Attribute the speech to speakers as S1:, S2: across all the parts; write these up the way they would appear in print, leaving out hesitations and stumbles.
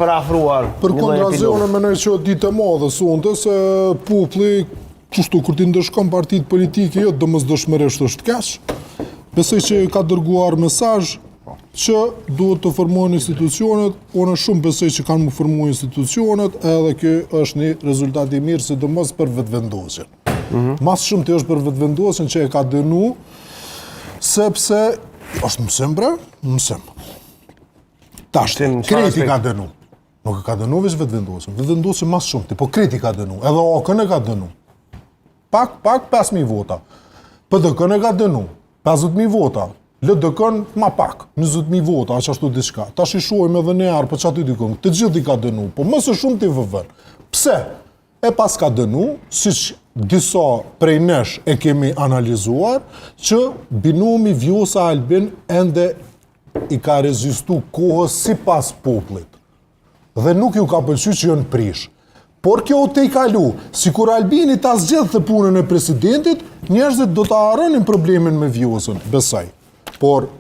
S1: parafruar.
S2: Për kontrazi, unë mendoj që ditë e madhe sonte se populli, kështu kur ti ndeshkon partitë politike, jo domosdoshmërisht është keq. Besoj që ka dërguar mesazh që duhet të formohen institucionet, unë shumë besoj që kanë më formuar institucionet, edhe kjo është një rezultat i mirë, sidomos për vetëvendosjen. Mas shumë të është për vetëvendosjen që e ka dënu, sepse është mësim bre, mësim. Tash, kreti ka dënu. Nuk e ka dënu veç vetëvendosjen. Vetëvendosjen mas shumë, po kreti ka dënu, edhe OK-n e ka dënu. Pak 5.000 vota. PDK-n e ka dënu, 50.000 vota. LDK-n ma pak, 20.000 vota, aq ashtu diçka. Tash i shohim edhe ne arë, për çati dikon, të gjithë i ka dënu, po më së shumë ti vëvën. Pse? E pas ka dënu, siç disa prej nesh e kemi analizuar, që binumi Vjosa Albin ende i ka rezistu kohës sipas popullit. Dhe nuk ju ka pëlqyer që janë prish. Por kjo te i kalu, si kur Albini ta zgjedhë të punën e presidentit, njerëzit do ta harronin problemin me Vjosën, besoj. Por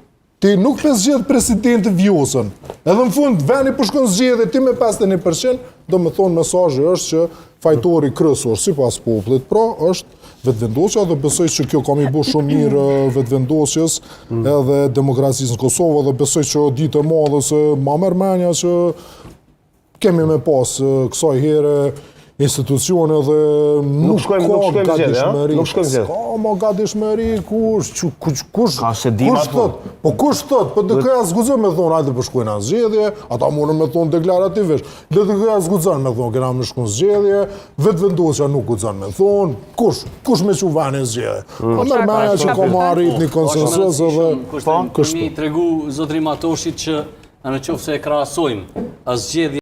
S2: ti nuk pe zgjedh presidenti Vjosën. Edhe në fund veni po shkon zgjedhje ti me 51%, do me thonë mesazhi është që fajtori kryesor sipas popullit, pra është vetëvendosja dhe besoj që kjo ka më bëu shumë mirë vetëvendosjes edhe demokracisë në Kosovë dhe besoj që ditë e madhe se ma merr mendja që kemi me pas kësaj here institucione dhe nuk ka gatishmëri. Ka ma gatishmëri, kush thot? Po kush thot? Po DK-ja zguxon me thonë, hajde po shkojnë në zgjedhje, ata mundën me thonë deklarativisht. DK-ja zguxon me thonë, kena me shku në zgjedhje, vetëvendosja nuk guxon me thonë, kush me që vani në zgjedhje. Po mërmenja që ka ma arrit një konsensus edhe...
S3: Kështu mi tregu zotri Matoshit që në qoftë se e krahasojmë zgjedhje